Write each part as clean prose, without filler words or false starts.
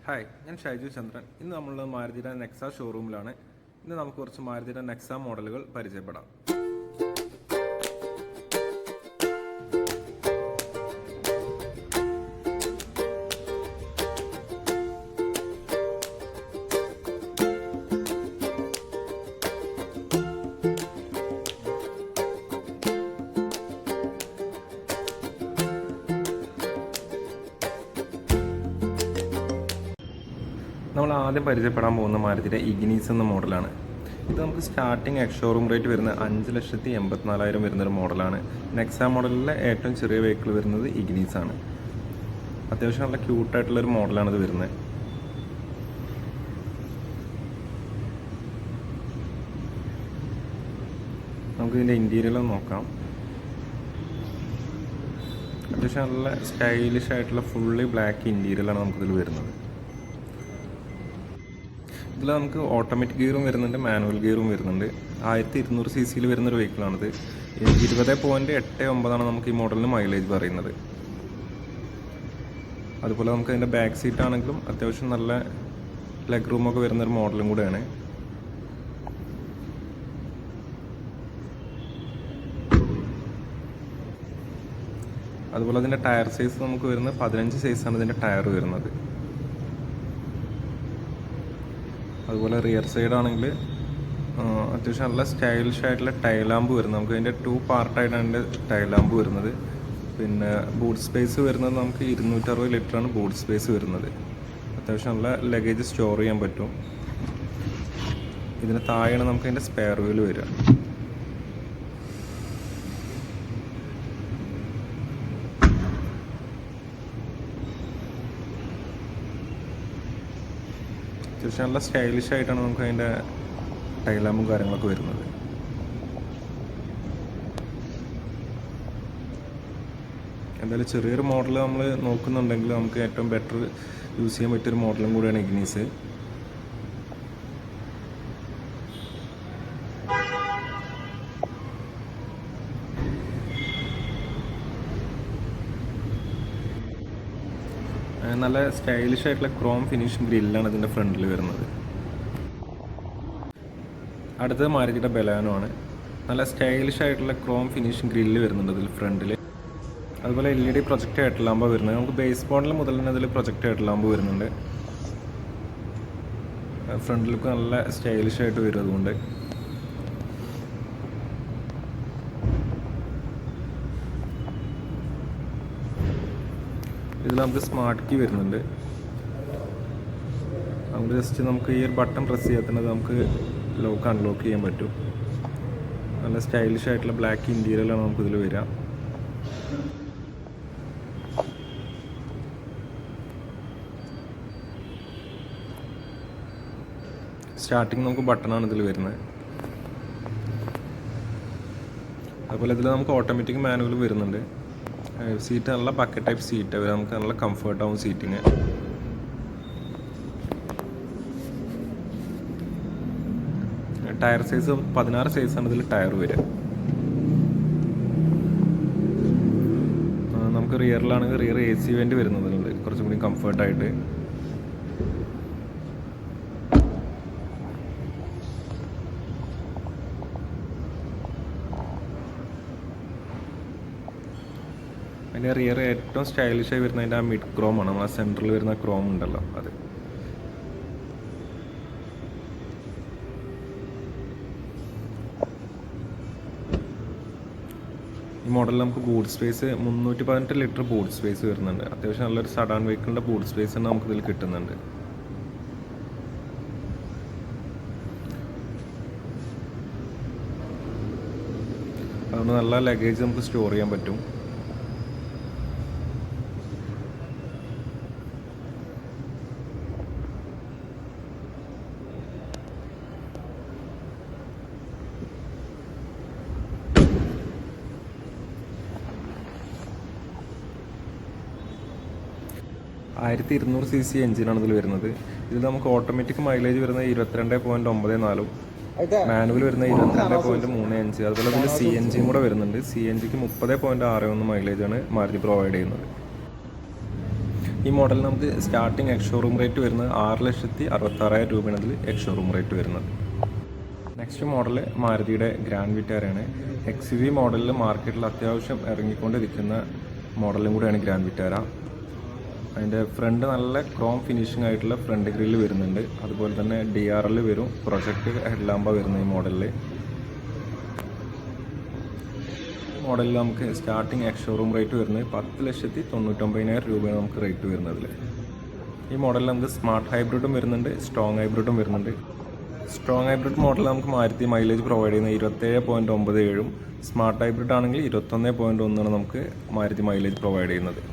Hi, ഞാൻ ഷൈജു ചന്ദ്രൻ. ഇന്ന് നമ്മളുള്ളത് മാരുതിയുടെ നെക്സ ഷോറൂമിലാണ്. ഇന്ന് നമുക്ക് കുറച്ച് മാരുതിയുടെ നെക്സ മോഡലുകൾ പരിചയപ്പെടാം. നമ്മൾ ആദ്യം പരിചയപ്പെടാൻ പോകുന്ന മാരുതിയുടെ ഇഗ്നീസ് എന്ന മോഡലാണ്. ഇത് നമുക്ക് സ്റ്റാർട്ടിങ് ഷോറൂം റേറ്റ് വരുന്ന 5,84,000 വരുന്നൊരു മോഡലാണ്. നെക്സ മോഡലിലെ ഏറ്റവും ചെറിയ വെഹിക്കിൾ വരുന്നത് ഇഗ്നീസ് ആണ്. അത്യാവശ്യം നല്ല ക്യൂട്ടായിട്ടുള്ളൊരു മോഡലാണ് ഇത് വരുന്നത്. നമുക്കിതിൻ്റെ ഇൻറ്റീരിയർ നോക്കാം. അത്യാവശ്യം നല്ല സ്റ്റൈലിഷ് ആയിട്ടുള്ള ഫുള്ളി ബ്ലാക്ക് ഇൻറ്റീരിയലാണ് നമുക്കിതിൽ വരുന്നത്. ഇതിൽ നമുക്ക് ഓട്ടോമാറ്റിക് ഗിയറും വരുന്നുണ്ട്, മാനുവൽ ഗിയറും വരുന്നുണ്ട്. 1200 cc വരുന്നൊരു വെഹിക്കിളാണിത്. 20.89 നമുക്ക് ഈ മോഡലിന് മൈലേജ് പറയുന്നത്. അതുപോലെ നമുക്ക് അതിൻ്റെ ബാക്ക് സീറ്റ് ആണെങ്കിലും അത്യാവശ്യം നല്ല ലെഗ് റൂമൊക്കെ വരുന്നൊരു മോഡലും കൂടെയാണ്. അതുപോലെ അതിൻ്റെ ടയർ സൈസ് നമുക്ക് വരുന്നത് 15 സൈസാണ് ഇതിൻ്റെ ടയർ വരുന്നത്. അതുപോലെ റിയർ സൈഡ് ആണെങ്കിൽ അത്യാവശ്യം നല്ല സ്റ്റൈലിഷ് ആയിട്ടുള്ള ടൈൽ ലാമ്പ് വരുന്നത്. നമുക്ക് അതിൻ്റെ 2 പാർട്ടായിട്ടാണ് അതിൻ്റെ ടൈൽ ലാമ്പ് വരുന്നത്. പിന്നെ ബൂട്ട് സ്പേസ് വരുന്നത് നമുക്ക് 260 ലിറ്ററാണ് ബൂട്ട് സ്പേസ് വരുന്നത്. അത്യാവശ്യം നല്ല ലഗേജ് സ്റ്റോർ ചെയ്യാൻ പറ്റും. ഇതിന് താഴെയാണ് നമുക്ക് അതിൻ്റെ സ്പെയർ വീൽ വരിക. അത്യാവശ്യം നല്ല സ്റ്റൈലിഷ് ആയിട്ടാണ് നമുക്ക് അതിൻ്റെ ടൈലാമ്പും കാര്യങ്ങളൊക്കെ വരുന്നത്. എന്തായാലും ചെറിയൊരു മോഡൽ നമ്മൾ നോക്കുന്നുണ്ടെങ്കിൽ നമുക്ക് ഏറ്റവും ബെറ്റർ യൂസ് ചെയ്യാൻ പറ്റിയൊരു മോഡലും കൂടിയാണ് ഇഗ്നീസ്. നല്ല സ്റ്റൈലിഷ് ആയിട്ടുള്ള ക്രോം ഫിനിഷിംഗ് ഗ്രില്ലാണ് ഇതിൻ്റെ ഫ്രണ്ടിൽ വരുന്നത്. അടുത്തത് മാരുതിയുടെ ബെലാനോ ആണ്. നല്ല സ്റ്റൈലിഷ് ആയിട്ടുള്ള ക്രോം ഫിനിഷിംഗ് ഗ്രില്ല് വരുന്നുണ്ട് ഇതിൽ ഫ്രണ്ടിൽ. അതുപോലെ LED പ്രൊജക്റ്റ് ഹെഡ് ലാമ്പ് വരുന്നത്. നമുക്ക് ബേസ് മോഡൽ മുതൽ തന്നെ ഇതിൽ പ്രൊജക്റ്റ് ഹെഡ് ലാമ്പ് വരുന്നുണ്ട്. ഫ്രണ്ട് ലുക്ക് നല്ല സ്റ്റൈലിഷ് ആയിട്ട് വരും. അതുകൊണ്ട് ഇതിൽ നമുക്ക് സ്മാർട്ട് കീ വരുന്നുണ്ട്. നമുക്ക് ജസ്റ്റ് നമുക്ക് ഈ ഒരു ബട്ടൺ പ്രസ് ചെയ്യാത്തത് നമുക്ക് ലോക്ക് അൺലോക്ക് ചെയ്യാൻ പറ്റും. നല്ല സ്റ്റൈലിഷ് ആയിട്ടുള്ള ബ്ലാക്ക് ഇൻറ്റീരിയലാണ് നമുക്കിതിൽ വരിക. സ്റ്റാർട്ടിങ് നമുക്ക് ബട്ടണാണ് ഇതിൽ വരുന്നത്. അതുപോലെ ഇതിൽ നമുക്ക് ഓട്ടോമാറ്റിക് മാനുവൽ വരുന്നുണ്ട്. സീറ്റ് നല്ല ബക്കറ്റ് ടൈപ്പ് സീറ്റ് വരും. നമുക്ക് നല്ല കംഫർട്ടാവും സീറ്റിങ്. ടയർ സൈസ് 16 സൈസാണ് ഇതിൽ ടയർ വരിക. നമുക്ക് റിയറിലാണെങ്കിൽ റിയർ AC വെൻ്റ് വരുന്നതുണ്ട് കുറച്ചും കൂടി കംഫർട്ടായിട്ട്. അതിൻ്റെ റിയർ ഏറ്റവും സ്റ്റൈലിഷായി വരുന്നതിൻ്റെ ആ മിഡ് ക്രോമാണ്. നമ്മൾ ആ സെൻറ്ററിൽ വരുന്ന ക്രോം ഉണ്ടല്ലോ അത്. ഈ മോഡലിൽ നമുക്ക് boot space 318 litre boot space വരുന്നുണ്ട്. അത്യാവശ്യം നല്ലൊരു സഡാൻ വെഹിക്കിളിൻ്റെ ബൂട്ട് സ്പേസ് തന്നെ നമുക്കിതിൽ കിട്ടുന്നുണ്ട്. അതുകൊണ്ട് നല്ല ലഗേജ് നമുക്ക് സ്റ്റോർ ചെയ്യാൻ പറ്റും. ആയിരത്തി 200 cc എഞ്ചിനാണ് ഇതിൽ വരുന്നത്. ഇതിൽ നമുക്ക് ഓട്ടോമാറ്റിക് മൈലേജ് വരുന്നത് 22.94, മാനുവൽ വരുന്നത് 22.35. അതുപോലെ ഇതിൽ CNG കൂടെ വരുന്നുണ്ട്. CNGക്ക് 30.61 മൈലേജാണ് മാരുതി പ്രൊവൈഡ് ചെയ്യുന്നത്. ഈ മോഡൽ നമുക്ക് സ്റ്റാർട്ടിങ് എക്സ് ഷോറൂം റേറ്റ് വരുന്നത് 6,66,000 രൂപയാണ് ഇതിൽ എക്സ് ഷോറൂം റേറ്റ് വരുന്നത്. നെക്സ്റ്റ് മോഡൽ മാരുതിയുടെ ഗ്രാൻഡ് വിറ്റാരയാണ്. എക്സ് വി മോഡലിൽ മാർക്കറ്റിൽ അത്യാവശ്യം ഇറങ്ങിക്കൊണ്ടിരിക്കുന്ന മോഡലും കൂടെയാണ് ഗ്രാൻഡ് വിറ്റാര. അതിൻ്റെ ഫ്രണ്ട് നല്ല ക്രോം ഫിനിഷിംഗ് ആയിട്ടുള്ള ഫ്രണ്ട് ഗ്രില്ല് വരുന്നുണ്ട്. അതുപോലെ തന്നെ DRL വരും, പ്രൊജക്ട് ഹെഡ് ലാമ്പ വരുന്ന ഈ മോഡലിൽ നമുക്ക് സ്റ്റാർട്ടിങ് എക്സ് ഷോറൂം റേറ്റ് വരുന്നത് 10,99,000 രൂപയാണ് നമുക്ക് റേറ്റ് വരുന്നതിൽ. ഈ മോഡലിൽ നമുക്ക് സ്മാർട്ട് ഹൈബ്രിഡും വരുന്നുണ്ട്, സ്ട്രോങ് ഹൈബ്രിഡും വരുന്നുണ്ട്. സ്ട്രോങ് ഹൈബ്രിഡ് മോഡൽ നമുക്ക് മാരുതി മൈലേജ് പ്രൊവൈഡ് ചെയ്യുന്നത് 27.97, സ്മാർട്ട് ഹൈബ്രിഡ് ആണെങ്കിൽ 21.1 നമുക്ക് മാരുതി മൈലേജ് പ്രൊവൈഡ് ചെയ്യുന്നത്.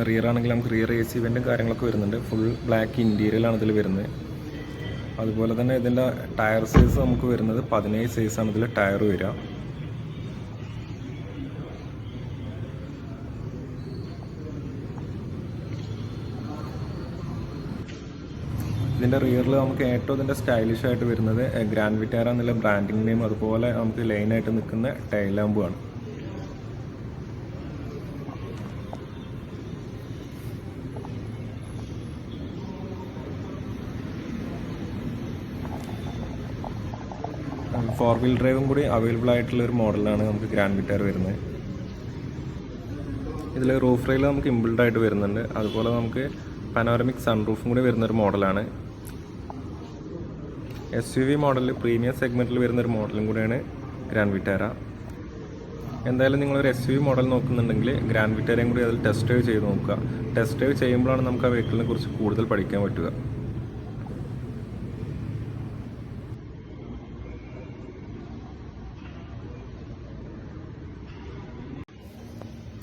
റിയർ ആണെങ്കിൽ നമുക്ക് റിയർ AC വെൻറ്റും കാര്യങ്ങളൊക്കെ വരുന്നുണ്ട്. ഫുൾ ബ്ലാക്ക് ഇൻറ്റീരിയലാണ് ഇതിൽ വരുന്നത്. അതുപോലെ തന്നെ ഇതിൻ്റെ ടയർ സൈസ് നമുക്ക് വരുന്നത് 17 സൈസാണ് ഇതിൽ ടയർ വരിക. ഇതിൻ്റെ റിയറിൽ നമുക്ക് ഏറ്റവും ഇതിൻ്റെ സ്റ്റൈലിഷ് ആയിട്ട് വരുന്നത് ഗ്രാൻഡ് വിറ്റാര എന്നുള്ള ബ്രാൻഡിങ് നെയിം, അതുപോലെ നമുക്ക് ലൈനായിട്ട് നിൽക്കുന്ന ടൈൽ ലാമ്പുമാണ്. ഫോർ വീൽ ഡ്രൈവും കൂടി അവൈലബിൾ ആയിട്ടുള്ള ഒരു മോഡലാണ് നമുക്ക് ഗ്രാൻഡ് വിറ്റാര വരുന്നത്. ഇതിൽ റൂഫ് റെയിൽ നമുക്ക് ഇംബിൾഡ് ആയിട്ട് വരുന്നുണ്ട്. അതുപോലെ നമുക്ക് പനോരമിക് സൺറൂഫും കൂടി വരുന്നൊരു മോഡലാണ്. SUV മോഡലിൽ പ്രീമിയം സെഗ്മെൻറ്റിൽ വരുന്നൊരു മോഡലും കൂടിയാണ് ഗ്രാൻഡ് വിറ്റാര. എന്തായാലും നിങ്ങളൊരു SUV മോഡൽ നോക്കുന്നുണ്ടെങ്കിൽ ഗ്രാൻഡ് വിറ്റാരയും കൂടി അതിൽ ടെസ്റ്റ് ഡ്രൈവ് ചെയ്ത് നോക്കുക. ടെസ്റ്റ് ഡ്രൈവ് ചെയ്യുമ്പോഴാണ് നമുക്ക് ആ വെഹിക്കിളിനെ കുറിച്ച് കൂടുതൽ പഠിക്കാൻ പറ്റുക.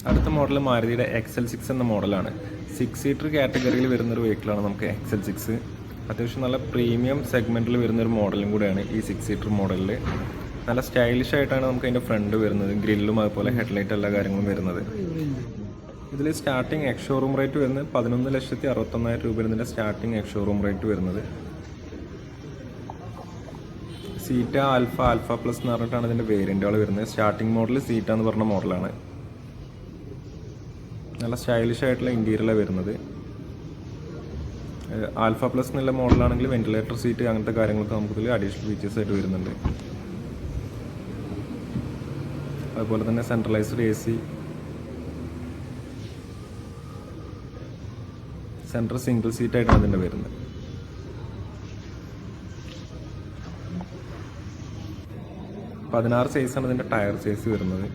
അടുത്ത മോഡൽ മാരുതിയുടെ XL6 എന്ന മോഡലാണ്. 6 സീറ്റർ കാറ്റഗറിയിൽ വരുന്നൊരു വെഹിക്കിളാണ് നമുക്ക് XL6. അത്യാവശ്യം നല്ല പ്രീമിയം സെഗ്മെൻറ്റിൽ വരുന്നൊരു മോഡലും കൂടെയാണ് ഈ 6 സീറ്റർ മോഡലിൽ. നല്ല സ്റ്റൈലിഷ് ആയിട്ടാണ് നമുക്ക് അതിൻ്റെ ഫ്രണ്ട് വരുന്നത്, ഗ്രില്ലും അതുപോലെ ഹെഡ്ലൈറ്റ് എല്ലാ കാര്യങ്ങളും വരുന്നത്. ഇതിൽ സ്റ്റാർട്ടിങ് എക്സ് ഷോറൂം റേറ്റ് വരുന്നത് 11,61,000 രൂപയാണ് ഇതിൻ്റെ സ്റ്റാർട്ടിങ് എക്സ് ഷോറൂം റേറ്റ് വരുന്നത്. സീറ്റ ആൽഫ പ്ലസ് എന്ന് പറഞ്ഞിട്ടാണ് ഇതിൻ്റെ വേരിയൻറ്റുകൾ വരുന്നത്. സ്റ്റാർട്ടിങ് മോഡൽ സീറ്റ എന്ന് പറഞ്ഞ മോഡലാണ്. നല്ല സ്റ്റൈലിഷ് ആയിട്ടുള്ള ഇൻറ്റീരിയലാണ് വരുന്നത്. ആൽഫ പ്ലസ് എന്നുള്ള മോഡലാണെങ്കിൽ വെന്റിലേറ്റർ സീറ്റ് അങ്ങനത്തെ കാര്യങ്ങളൊക്കെ നമുക്കിതിൽ അഡീഷണൽ ഫീച്ചേഴ്സ് ആയിട്ട് വരുന്നുണ്ട്. അതുപോലെ തന്നെ centralised AC, central single seat ആയിട്ടാണ് ഇതിൻ്റെ വരുന്നത്. പതിനാറ് സൈസാണ് ഇതിൻ്റെ ടയർ സൈസ് വരുന്നത്.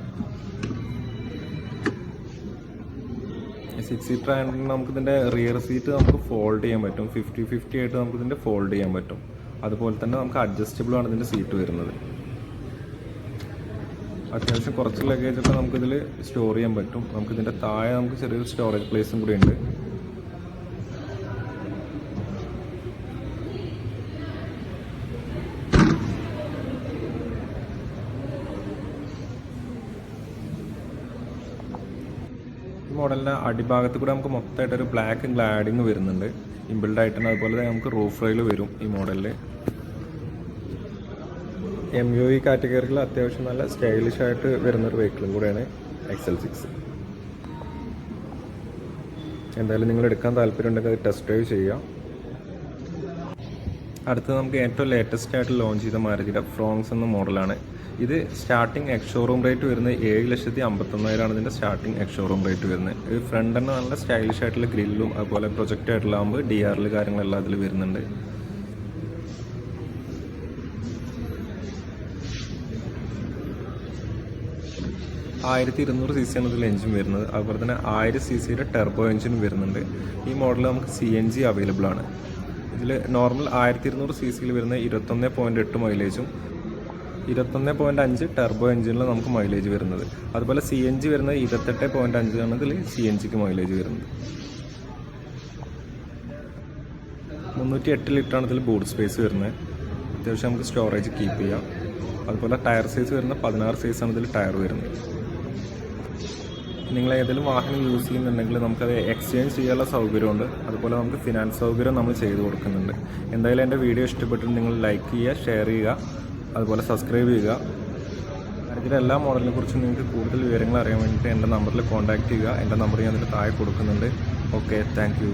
6 സീറ്റർ ആയതുകൊണ്ട് നമുക്കിതിൻ്റെ റിയർ സീറ്റ് നമുക്ക് ഫോൾഡ് ചെയ്യാൻ പറ്റും. 50-50 ആയിട്ട് നമുക്കിതിൻ്റെ ഫോൾഡ് ചെയ്യാൻ പറ്റും. അതുപോലെ തന്നെ നമുക്ക് അഡ്ജസ്റ്റബിൾ ആണ് ഇതിൻ്റെ സീറ്റ് വരുന്നത്. അത്യാവശ്യം കുറച്ച് ലഗേജൊക്കെ നമുക്കിതിൽ സ്റ്റോർ ചെയ്യാൻ പറ്റും. നമുക്കിതിൻ്റെ താഴെ നമുക്ക് ചെറിയൊരു സ്റ്റോറേജ് പ്ലേസും കൂടി ഉണ്ട്. മോഡലിൻ്റെ അടിഭാഗത്ത് കൂടെ നമുക്ക് മൊത്തമായിട്ടൊരു ബ്ലാക്ക് ഗ്ലാഡിങ് വരുന്നുണ്ട് ഇൻബിൽഡ് ആയിട്ടാണ്. അതുപോലെ തന്നെ നമുക്ക് റൂഫ് റെയിൽ വരും ഈ മോഡലിൽ. MUV കാറ്റഗറിയിൽ അത്യാവശ്യം നല്ല സ്റ്റൈലിഷ് ആയിട്ട് വരുന്നൊരു വെഹിക്കിളും കൂടെയാണ് XL6. എന്തായാലും നിങ്ങൾ എടുക്കാൻ താല്പര്യം ഉണ്ടെങ്കിൽ അത് ടെസ്റ്റ് ഡ്രൈവ് ചെയ്യുക. അടുത്തത് നമുക്ക് ഏറ്റവും ലേറ്റസ്റ്റ് ആയിട്ട് ലോഞ്ച് ചെയ്ത മാരുതിയുടെ ഫ്രോങ്സ് എന്ന മോഡലാണ്. ഇത് സ്റ്റാർട്ടിങ് എക്സ് ഷോറൂം റേറ്റ് വരുന്നത് 7,51,000 ഇതിൻ്റെ സ്റ്റാർട്ടിങ് എക്സ് ഷോറൂം റേറ്റ് വരുന്നത്. ഇത് ഫ്രണ്ട് തന്നെ നല്ല സ്റ്റൈലിഷ് ആയിട്ടുള്ള ഗ്രില്ലും അതുപോലെ പ്രൊജക്റ്റ് ആയിട്ടുള്ള ആകുമ്പോൾ DRL കാര്യങ്ങളെല്ലാം അതിൽ വരുന്നുണ്ട്. (1200cc) ആണ് ഇതിൽ എഞ്ചിൻ വരുന്നത്. അതുപോലെ തന്നെ 1000cc ടെർബോ എഞ്ചിൻ വരുന്നുണ്ട്. ഈ മോഡൽ നമുക്ക് CNG അവൈലബിൾ ആണ്. ഇതിൽ നോർമൽ 1200cc വരുന്ന 21.8 മൈലേജും 21.5 ടെർബോ എഞ്ചിനിൽ നമുക്ക് മൈലേജ് വരുന്നത്. അതുപോലെ CNG വരുന്നത് 28.5 ആണ് ഇതിൽ CNGക്ക് മൈലേജ് വരുന്നത്. 308 ലിറ്ററാണ് ഇതിൽ ബൂട്ട് സ്പേസ് വരുന്നത്. അത്യാവശ്യം നമുക്ക് സ്റ്റോറേജ് കീപ്പ് ചെയ്യാം. അതുപോലെ ടയർ സൈസ് വരുന്ന 16 സൈസാണ് ഇതിൽ ടയർ വരുന്നത്. നിങ്ങൾ ഏതെങ്കിലും വാഹനം യൂസ് ചെയ്യുന്നുണ്ടെങ്കിൽ നമുക്കത് എക്സ്ചേഞ്ച് ചെയ്യാനുള്ള സൗകര്യമുണ്ട്. അതുപോലെ നമുക്ക് ഫിനാൻസ് സൗകര്യം നമ്മൾ ചെയ്തു കൊടുക്കുന്നുണ്ട്. എന്തായാലും എൻ്റെ വീഡിയോ ഇഷ്ടപ്പെട്ടിട്ട് നിങ്ങൾ ലൈക്ക് ചെയ്യുക, ഷെയർ ചെയ്യുക, അതുപോലെ സബ്സ്ക്രൈബ് ചെയ്യുക. ഇതിലെ എല്ലാ മോഡലിനെ കുറിച്ചും നിങ്ങൾക്ക് കൂടുതൽ വിവരങ്ങൾ അറിയാൻ വേണ്ടിയിട്ട് എൻ്റെ നമ്പറിൽ കോൺടാക്റ്റ് ചെയ്യുക. എൻ്റെ നമ്പർ ഞാൻ അതിൽ താഴെ കൊടുക്കുന്നുണ്ട്. Okay, thank you.